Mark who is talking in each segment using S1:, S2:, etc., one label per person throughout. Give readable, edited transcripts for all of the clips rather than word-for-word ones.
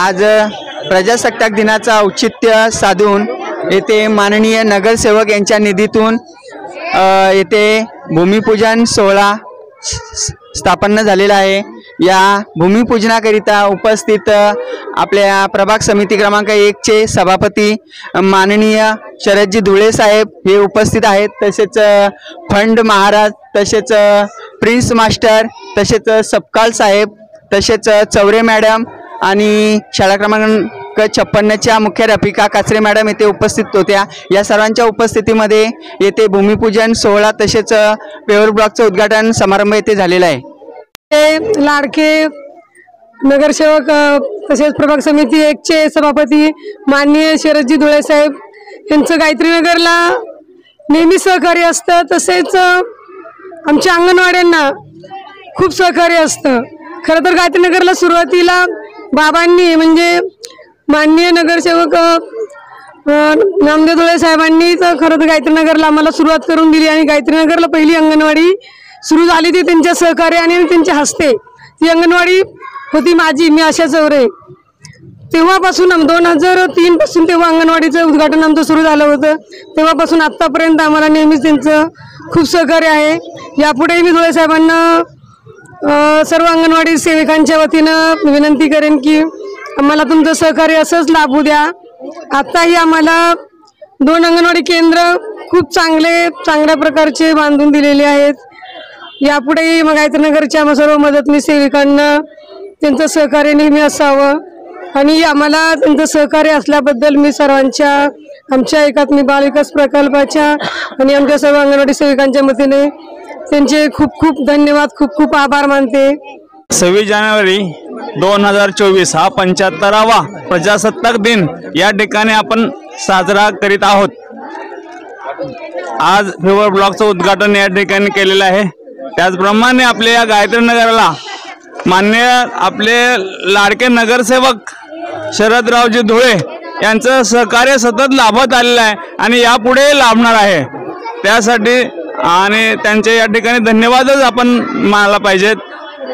S1: आज प्रजासत्ताक दिनाचा औचित्य साधून येथे माननीय नगरसेवक यांच्या निधीतून येथे भूमिपूजन सोहळा स्थापन झालेला आहे। या भूमिपूजनाकरिता उपस्थित आपल्या प्रभाग समिती क्रमांक 1 चे सभापती माननीय शरदजी धुळे साहेब हे उपस्थित आहेत। तसेच फंड महाराज, तसेच प्रिन्स मास्टर, तसेच सपकाळ साहेब, तसेच चौरे मॅडम आणि शाळा क्रमांक 56 च्या मुख्याध्यापिका काचरे मॅडम येथे उपस्थित होत्या। या सर्वांच्या उपस्थितीमध्ये येथे भूमिपूजन सोहळा तसेच पेवर ब्लॉकचं उद्घाटन समारंभ येथे झालेला आहे।
S2: लाडके नगरसेवक तसेच प्रभाग समिती 1 चे सभापती माननीय शरदजी धुळे साहेब यांचं गायत्रीनगरला नेहमी सहकार्य असतं। तसेच आमच्या अंगणवाड्यांना खूप सहकार्य असतं। खरं तर गायत्रीनगरला सुरुवातीला बाबांनी म्हणजे माननीय नगरसेवक नामदेव धुळे साहेबांनी तर खरं तर गायत्रीनगरला आम्हाला सुरुवात करून दिली आणि गायत्रीनगरला पहिली अंगणवाडी सुरू झाली ती त्यांच्या सहकार्याने आणि त्यांच्या हस्ते। ती अंगणवाडी होती मी आशा चौरे। तेव्हापासून 2003 पासून तेव्हा अंगणवाडीचं उद्घाटन आमचं सुरू झालं होतं। तेव्हापासून आत्तापर्यंत आम्हाला नेहमीच त्यांचं खूप सहकार्य आहे। यापुढेही मी धुळे साहेबांना सर्व अंगणवाडी सेविकांच्या वतीनं विनंती करेन की आम्हाला तुमचं सहकार्य असंच लाभू द्या। आत्ताही आम्हाला 2 अंगणवाडी केंद्र खूप चांगल्या प्रकारचे बांधून दिलेले आहेत। यापुढेही गायत्रीनगरच्या सर्व मदतनीस सेविकांना त्यांचं सहकार्य नेहमी असावं आणि आम्हाला त्यांचं सहकार्य असल्याबद्दल मी सर्वांच्या आमच्या एकात्मिक बाल विकास प्रकल्पाच्या आणि आमच्या सर्व अंगणवाडी सेविकांच्या वतीने त्यांचे खूप धन्यवाद, खूप आभार मानते।
S3: 26 जानेवारी 2024 हा 75वा प्रजासत्ताक दिन या ठिकाणी आपण साजरा करीत आहोत। आज पेवर ब्लॉकचं उद्घाटन या ठिकाणी केलेलं आहे। त्याचप्रमाणे आपल्या या गायत्रीनगरला माननीय आपले लाडके नगरसेवक शरदरावजी धुळे यांचं सहकार्य सतत लाभत आलेलं आहे आणि यापुढे लाभणार आहे। त्यासाठी आणि त्यांचे या ठिकाणी धन्यवादच आपण मानायला पाहिजेत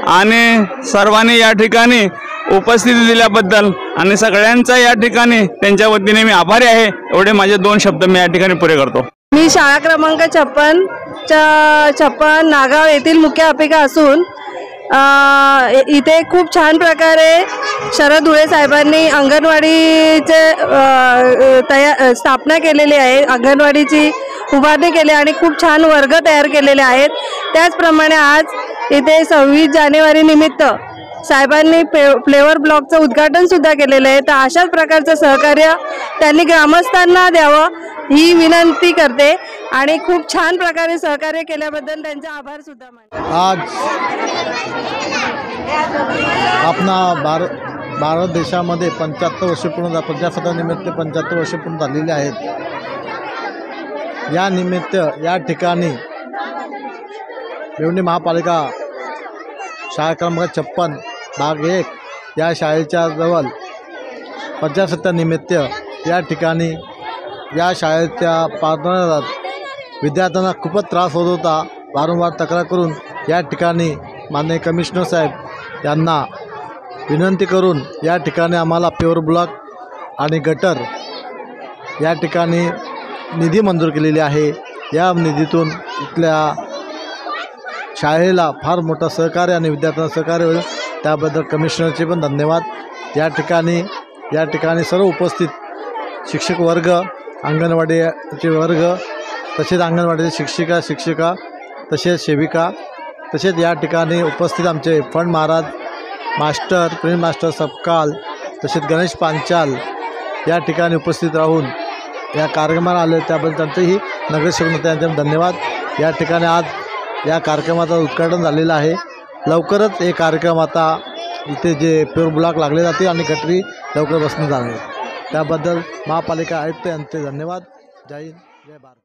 S3: आणि सर्वांनी या ठिकाणी उपस्थिती दिल्याबद्दल आणि सगळ्यांचा या ठिकाणी त्यांच्या वतीने मी आभारी आहे। एवढे माझे 2 शब्द मी या ठिकाणी पुरे करतो।
S4: मी शाळा क्रमांक 56 नागाव येथील मुख्याध्यापिका असून इथे खूप छान प्रकारे शरद धुळे साहेबांनी अंगणवाडीचे स्थापना केलेली आहे। अंगणवाडीची उभारणी केली आणि खूप छान वर्ग तयार केलेले आहेत। त्याचप्रमाणे आज इथे 26 जानेवारी निमित्त साहेबांनी फ्लेवर ब्लॉकचं उद्घाटन सुद्धा केलेलं आहे। तर अशाच प्रकारचं सहकार्य त्यांनी ग्रामस्थांना द्यावं ही विनंती करते आणि खूप छान प्रकारे सहकार्य केल्याबद्दल त्यांचे आभार सुद्धा मानते।
S5: आज आपला भारत देशामध्ये 75 वर्ष पूर्ण प्रजासत्ताक निमित्त 75 वर्ष पूर्ण झालेली आहेत। या निमित्त या ठिकाणी भिवंडी महापालिका शाळा क्रमांक 56 भाग 1 या शाळेच्या जवळ प्रजासत्ताक निमित्त या ठिकाणी या शाळेच्या प्रार्थनालयात विद्यार्थ्यांना खूपच त्रास होत होता। वारंवार तक्रार करून या ठिकाणी माननीय कमिशनर साहेब यांना विनंती करून या ठिकाणी आम्हाला पेवर ब्लॉक आणि गटर या ठिकाणी निधी मंजूर केलेली आहे। या निधीतून इथल्या शाळेला फार मोठं सहकार्य आणि विद्यार्थ्यांना सहकार्य होईल, त्याबद्दल कमिशनरचे पण धन्यवाद। या ठिकाणी सर्व उपस्थित शिक्षक वर्ग, अंगणवाडीचे वर्ग, तसेच अंगणवाडीचे शिक्षिका तसेच सेविका, तसेच या ठिकाणी उपस्थित आमचे fund Maharaj, master, prince master, Sapkal, तसेच गणेश पांचाल या ठिकाणी उपस्थित राहून या कार्यक्रमाला आले, त्याबद्दल त्यांचेही नगरसेवक यांचे धन्यवाद। या ठिकाणी आज या कार्यक्रमाचं उद्घाटन झालेलं आहे। लवकरच हे कार्यक्रम आता इथे जे पेवर ब्लॉक लागले जाते आणि गटरी लवकर बसणं झाले, त्याबद्दल महापालिका आयुक्त यांचे धन्यवाद। जय हिंद, जय भारत।